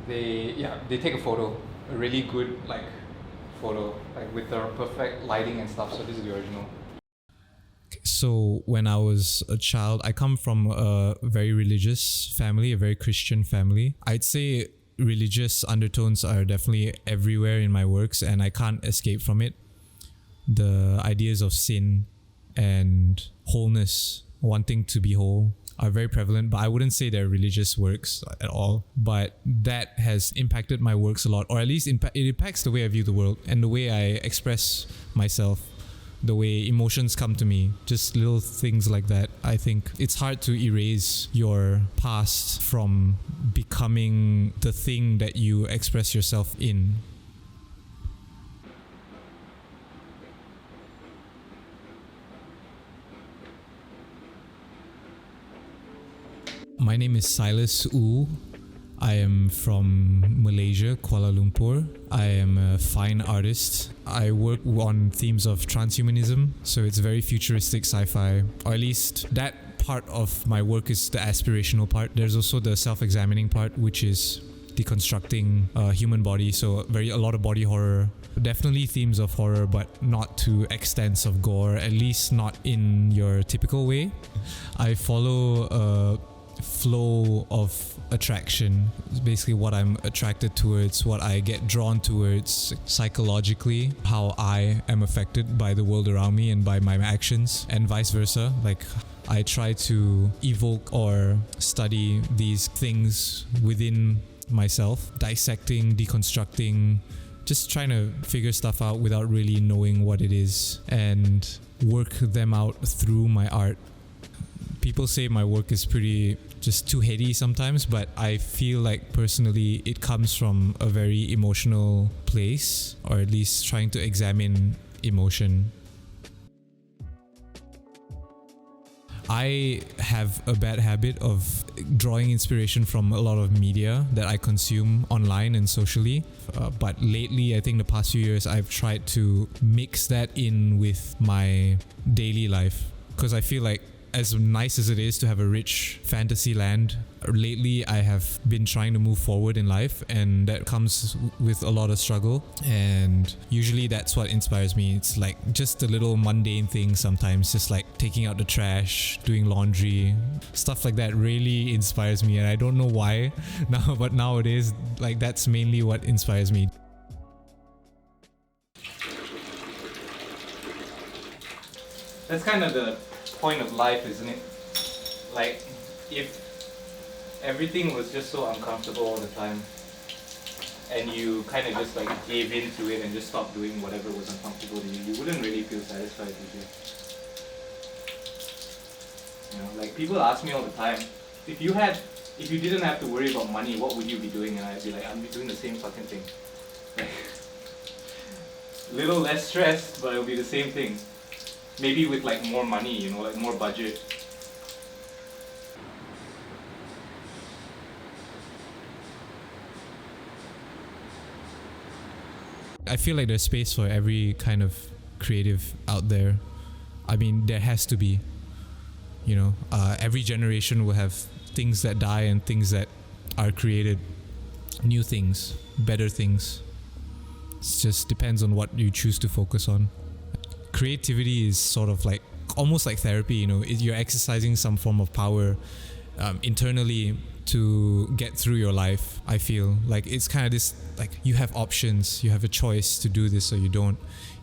they take a photo, a really good like photo, like with the perfect lighting and stuff. So this is the original. So when I was a child, I come from a very religious family, a very Christian family. I'd say religious undertones are definitely everywhere in my works, and I can't escape from it. The ideas of sin and wholeness, wanting to be whole, are very prevalent, but I wouldn't say they're religious works at all. But that has impacted my works a lot, or at least it impacts the way I view the world and the way I express myself, the way emotions come to me, just little things like that. I think it's hard to erase your past from becoming the thing that you express yourself in. My name is Silas Wu. I am from Malaysia, Kuala Lumpur. I am a fine artist. I work on themes of transhumanism, so it's very futuristic sci-fi, or at least that part of my work is the aspirational part. There's also the self-examining part, which is deconstructing human body, so a lot of body horror. Definitely themes of horror, but not to extents of gore, at least not in your typical way. I follow a flow of attraction. It's basically what I'm attracted towards, what I get drawn towards psychologically, how I am affected by the world around me and by my actions, and vice versa. Like, I try to evoke or study these things within myself, dissecting, deconstructing, just trying to figure stuff out without really knowing what it is, and work them out through my art. People say my work is pretty just too heady sometimes, but I feel like personally it comes from a very emotional place, or at least trying to examine emotion. I have a bad habit of drawing inspiration from a lot of media that I consume online and socially. But lately, I think the past few years, I've tried to mix that in with my daily life, because I feel like, as nice as it is to have a rich fantasy land, lately I have been trying to move forward in life, and that comes with a lot of struggle, and usually that's what inspires me. It's like just the little mundane things sometimes, just like taking out the trash, doing laundry, stuff like that really inspires me, and I don't know why now, but nowadays, like, that's mainly what inspires me. That's kind of the point of life, isn't it? Like, if everything was just so uncomfortable all the time, and you kind of just like gave in to it and just stopped doing whatever was uncomfortable to you, you wouldn't really feel satisfied, would you? You know, like, people ask me all the time, if you didn't have to worry about money, what would you be doing? And I'd be like, I'd be doing the same fucking thing. Like, little less stress, but it'll be the same thing. Maybe with like more money, you know, like more budget. I feel like there's space for every kind of creative out there. I mean, there has to be. You know, every generation will have things that die and things that are created, new things, better things. It just depends on what you choose to focus on. Creativity is sort of like almost like therapy, you know. You're exercising some form of power internally to get through your life. I feel like it's kind of this, like, you have options, you have a choice to do this or you don't,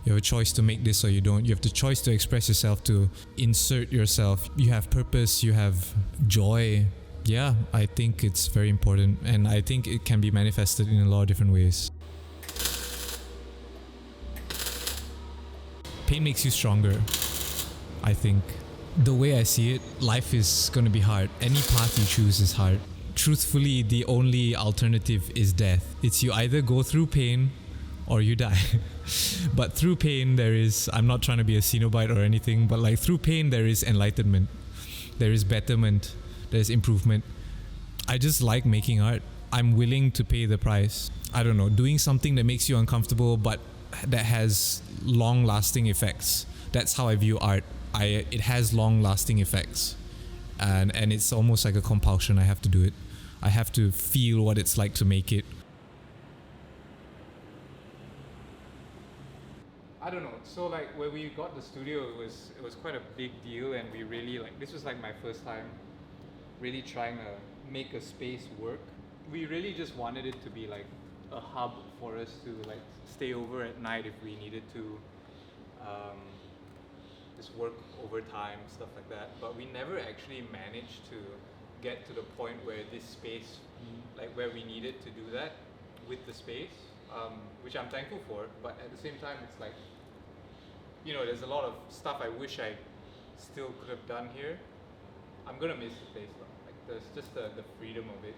you have a choice to make this or you don't, you have the choice to express yourself, to insert yourself, you have purpose, you have joy. Yeah, I think it's very important, and I think it can be manifested in a lot of different ways. Pain makes you stronger, I think. The way I see it, life is going to be hard. Any path you choose is hard. Truthfully, the only alternative is death. It's you either go through pain or you die. But through pain there is, I'm not trying to be a Cenobite or anything, but like through pain there is enlightenment. There is betterment. There's improvement. I just like making art. I'm willing to pay the price. I don't know, doing something that makes you uncomfortable but that has long-lasting effects. That's how I view art. It has long-lasting effects, and it's almost like a compulsion. I have to do it. I have to feel what it's like to make it. I don't know. So like when we got the studio, it was quite a big deal, and we really like this was like my first time really trying to make a space work. We really just wanted it to be like a hub for us to like stay over at night if we needed to, just work overtime, stuff like that. But we never actually managed to get to the point where this space, like where we needed to do that with the space, which I'm thankful for. But at the same time, it's like, you know, there's a lot of stuff I wish I still could have done here. I'm gonna miss the place though. Like there's just the freedom of it.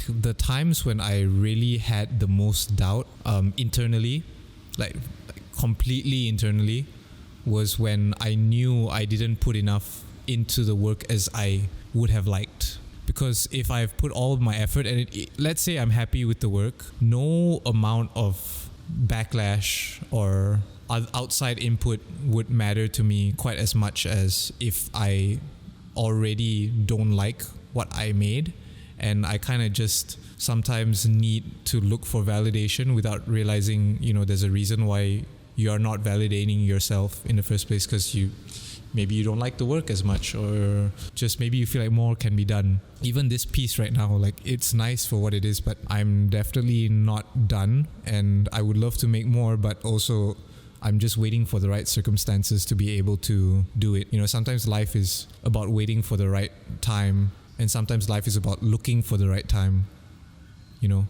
The times when I really had the most doubt internally, like completely internally, was when I knew I didn't put enough into the work as I would have liked. Because if I've put all of my effort and let's say I'm happy with the work, no amount of backlash or outside input would matter to me quite as much as if I already don't like what I made, and I kind of just sometimes need to look for validation without realizing, you know, there's a reason why you are not validating yourself in the first place, because maybe you don't like the work as much, or just maybe you feel like more can be done. Even this piece right now, like it's nice for what it is, but I'm definitely not done, and I would love to make more, but also I'm just waiting for the right circumstances to be able to do it. You know, sometimes life is about waiting for the right time, and sometimes life is about looking for the right time, you know.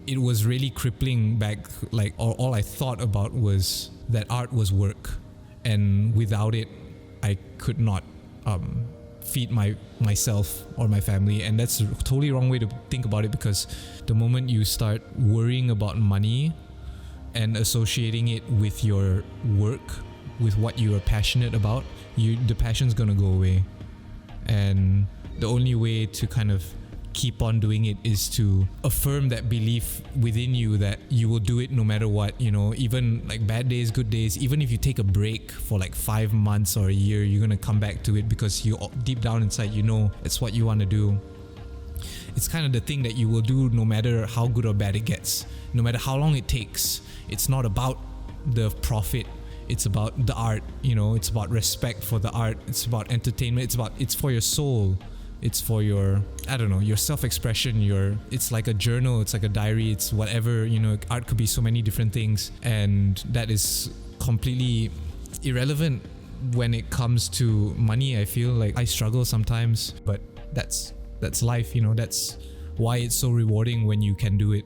It was really crippling back, like all I thought about was that art was work, and without it I could not feed myself or my family. And that's a totally wrong way to think about it, because the moment you start worrying about money and associating it with your work, with what you are passionate about, the passion's gonna go away. And the only way to kind of keep on doing it is to affirm that belief within you that you will do it no matter what, you know, even like bad days, good days. Even if you take a break for like 5 months or a year, you're gonna come back to it, because you deep down inside, you know, it's what you want to do. It's kind of the thing that you will do no matter how good or bad it gets, no matter how long it takes. It's not about the profit, it's about the art, you know, it's about respect for the art, it's about entertainment, it's for your soul. It's for your, I don't know, your self-expression, it's like a journal, it's like a diary, it's whatever, you know. Art could be so many different things, and that is completely irrelevant when it comes to money. I feel like I struggle sometimes, but that's life, you know. That's why it's so rewarding when you can do it.